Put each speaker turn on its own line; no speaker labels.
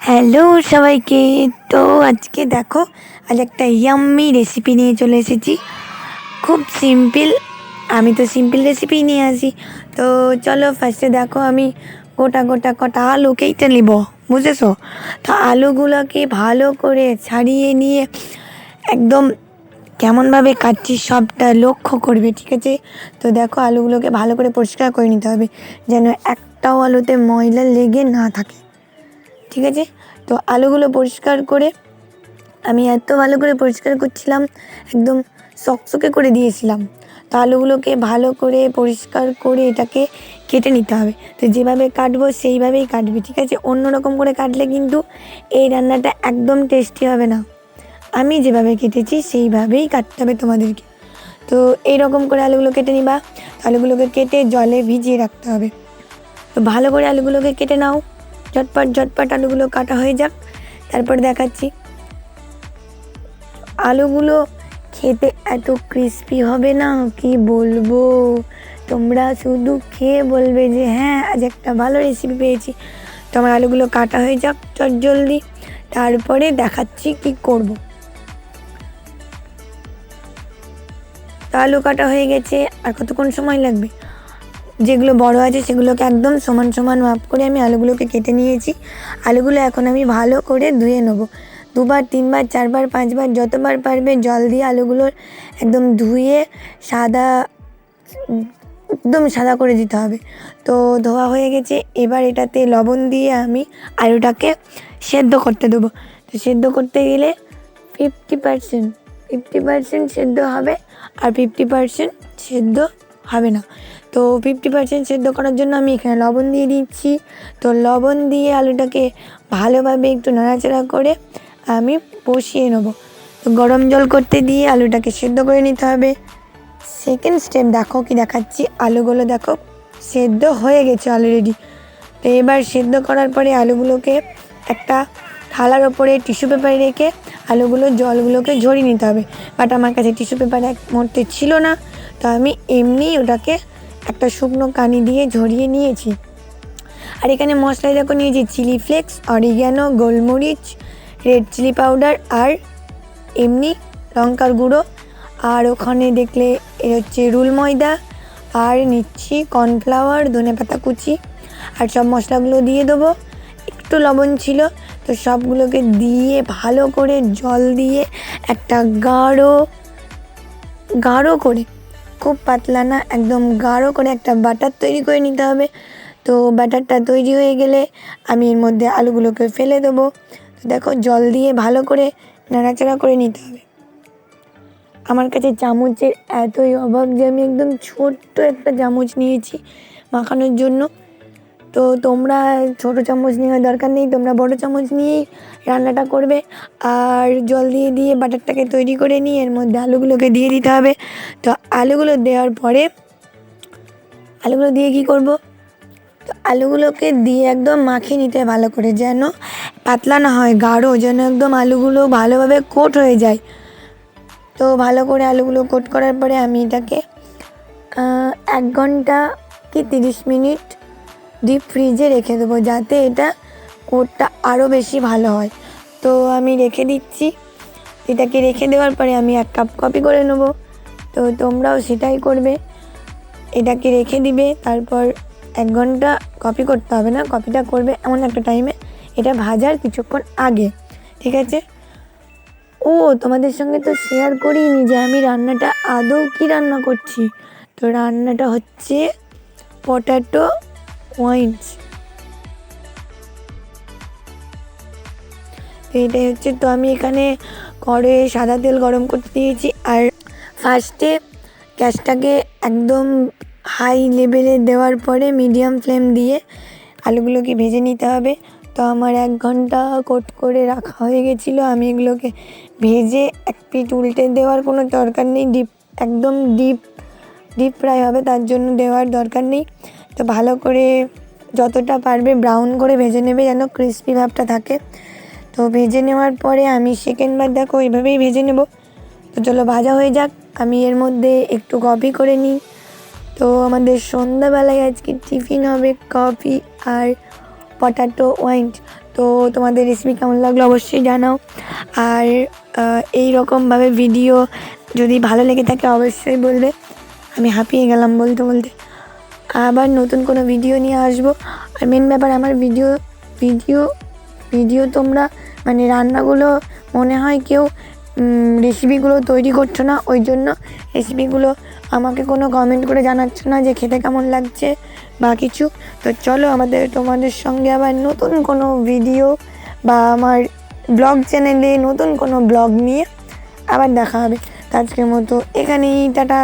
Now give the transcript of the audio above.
Hello সবাইকে। তো আজকে দেখো, আজ একটা ইয়াম্মি রেসিপি নিয়ে চলে এসেছি। খুব সিম্পল, আমি তো সিম্পল রেসিপি নিয়ে আসি। তো চলো ফার্স্টে দেখো, আমি গোটা গোটা কটা আলু কেটে নিব, বুঝেছো? তো আলুগুলোকে ভালো করে ছাড়িয়ে নিয়ে একদম কেমনভাবে কাটছি সবটা লক্ষ্য করবে, ঠিক আছে? তো দেখো, আলুগুলোকে ভালো করে পরিষ্কার করে নিতে হবে যেন একটাও আলুতে ময়লা লেগে না থাকে, ঠিক আছে? তো আলুগুলো পরিষ্কার করে আমি এত ভালো করে পরিষ্কার করছিলাম, একদম চকচকে করে দিয়েছিলাম। তো আলুগুলোকে ভালো করে পরিষ্কার করে এটাকে কেটে নিতে হবে। তো যেভাবে কাটবো সেইভাবেই কাটবি, ঠিক আছে? অন্য রকম করে কাটলে কিন্তু এই রান্নাটা একদম টেস্টি হবে না। আমি যেভাবে কেটেছি সেইভাবেই কাটতে হবে তোমাদেরকে। তো এই রকম করে আলুগুলো কেটে নিবা। আলুগুলোকে কেটে জলে ভিজিয়ে রাখতে হবে। তো ভালো করে আলুগুলোকে কেটে নাও, ঝটপট ঝটপট আলুগুলো কাটা হয়ে যাক, তারপর দেখাচ্ছি। আলুগুলো খেতে এত ক্রিস্পি হবে না, কি বলবো, তোমরা শুধু খেয়ে বলবে যে হ্যাঁ, আজ একটা ভালো রেসিপি পেয়েছি। তো আমার আলুগুলো কাটা হয়ে যাক চট জলদি, তারপরে দেখাচ্ছি কি করব। তো আলু কাটা হয়ে গেছে, আর কতক্ষণ সময় লাগবে? যেগুলো বড় আছে সেগুলোকে একদম সমান সমান মাপ করে আমি আলুগুলোকে কেটে নিয়েছি। আলুগুলো এখন আমি ভালো করে ধুয়ে নেবো, 2বার 3বার 4বার 5বার যতবার পারবে জল দিয়ে আলুগুলোর একদম ধুয়ে সাদা, একদম সাদা করে দিতে হবে। তো ধোয়া হয়ে গেছে, এবার এটাতে লবণ দিয়ে আমি আলুটাকে সেদ্ধ করতে দেবো। তো সেদ্ধ করতে গেলে 50% সেদ্ধ হবে, আর 50% সেদ্ধ হবে না। তো 50% সেদ্ধ করার জন্য আমি এখানে লবণ দিয়ে দিচ্ছি। তো লবণ দিয়ে আলুটাকে ভালোভাবে একটু নাড়াচাড়া করে আমি বসিয়ে নেবো। তো গরম জল করতে দিয়ে আলুটাকে সেদ্ধ করে নিতে হবে। সেকেন্ড স্টেপ দেখো কি দেখাচ্ছি, আলুগুলো দেখো সেদ্ধ হয়ে গেছে অলরেডি। তো এবার সেদ্ধ করার পরে আলুগুলোকে একটা থালার ওপরে টিস্যু পেপারে রেখে জলগুলোকে ঝরিয়ে নিতে হবে। বাট আমার কাছে টিস্যু পেপার এক মুহূর্তে ছিল না, তো আমি এমনি ওটাকে একটা শুকনো কানি দিয়ে ঝরিয়ে নিয়েছি। আর এখানে মশলায় দেখো নিয়েছি চিলি ফ্লেক্স, অরিগ্যানো, গোলমরিচ, রেড চিলি পাউডার আর এমনি লঙ্কার গুঁড়ো। আর ওখানে দেখলে এ হচ্ছে রুল ময়দা, আর নিচ্ছি কর্নফ্লাওয়ার, ধনেপাতা কুচি, আর সব মশলাগুলো দিয়ে দেবো। একটু লবণ ছিল, তো সবগুলোকে দিয়ে ভালো করে জল দিয়ে একটা গাঢ় করে, খুব পাতলা না, একদম গাঢ় করে একটা বাটার তৈরি করে নিতে হবে। তো ব্যাটারটা তৈরি হয়ে গেলে আমি এর মধ্যে আলুগুলোকে ফেলে দেবো। তো দেখো, জল দিয়ে ভালো করে নাড়াচাড়া করে নিতে হবে। আমার কাছে চামচের এতই অভাব যে আমি একদম ছোট্ট একটা চামচ নিয়েছি মাখানোর জন্য। তো তোমরা ছোটো চামচ নেওয়ার দরকার নেই, তোমরা বড় চামচ নিয়েই রান্নাটা করবে। আর জল দিয়ে দিয়ে বাটারটাকে তৈরি করে নিয়ে এর মধ্যে আলুগুলোকে দিয়ে দিতে হবে। তো আলুগুলো দেওয়ার পরে আলুগুলো দিয়ে কী করব, তো আলুগুলোকে দিয়ে একদম মাখিয়ে নিতে ভালো করে, যেন পাতলা না হয়, গাঢ়, যেন একদম আলুগুলো ভালোভাবে কোট হয়ে যায়। তো ভালো করে আলুগুলো কোট করার পরে আমি এটাকে 1 ঘন্টা কি 30 মিনিট ডিপ ফ্রিজে রেখে দেবো, যাতে এটা কোটটা আরও বেশি ভালো হয়। তো আমি রেখে দিচ্ছি। এটাকে রেখে দেওয়ার পরে আমি 1 কাপ কফি করে নেব। তো তোমরাও সেটাই করবে, এটাকে রেখে দিবে। তারপর 1 ঘন্টা কফি করতে হবে না, কফিটা করবে এমন একটা টাইমে, এটা ভাজার কিছুক্ষণ আগে, ঠিক আছে? ও, তোমাদের সঙ্গে তো শেয়ার করিনি যে আমি রান্নাটা আদৌ কী রান্না করছি। তো রান্নাটা হচ্ছে পটাটো ওয়াইন্স। তো এটাই হচ্ছে। তো আমি এখানে কড়াইয়ে সাদা তেল গরম করতে দিয়েছি, আর ফার্স্টে গ্যাসটাকে একদম হাই লেভেলে দেওয়ার পরে মিডিয়াম ফ্লেম দিয়ে আলুগুলোকে ভেজে নিতে হবে। তো আমার 1 ঘন্টা কোট করে রাখা হয়ে গেছিলো। আমি এগুলোকে ভেজে এক পিঠ উল্টে দেওয়ার কোনো দরকার নেই, একদম ডিপ ফ্রাই হবে, তার জন্য দেওয়ার দরকার নেই। তো ভালো করে যতটা পারবে ব্রাউন করে ভেজে নেবে, যেন ক্রিস্পি ভাবটা থাকে। তো ভেজে নেওয়ার পরে আমি সেকেন্ডবার দেখো এইভাবেই ভেজে নেব। তো চলো ভাজা হয়ে যাক, আমি এর মধ্যে একটু কফি করে নিই। তো আমাদের সন্ধ্যাবেলায় আজকে টিফিন হবে কফি আর পটাটো ওয়াইন্স। তো তোমাদের রেসিপি কেমন লাগলো অবশ্যই জানাও। আর এই রকমভাবে ভিডিও যদি ভালো লেগে থাকে অবশ্যই বলবে। আমি হাঁপিয়ে গেলাম বলতে বলতে। আবার নতুন কোনো ভিডিও নিয়ে আসবো। আর মেন ব্যাপার আমার ভিডিও ভিডিও ভিডিও তোমরা মানে রান্নাগুলো মনে হয় কেউ রেসিপিগুলো তৈরি করছো না, ওই জন্য রেসিপিগুলো আমাকে কোনো কমেন্ট করে জানাচ্ছ না যে খেতে কেমন লাগছে বা কিছু। তো চলো তোমাদের সঙ্গে আবার নতুন কোনো ভিডিও বা আমার ব্লগ চ্যানেলে নতুন কোনো ব্লগ নিয়ে আবার দেখা হবে। তো আজকের মতো এখানেই, টাটা।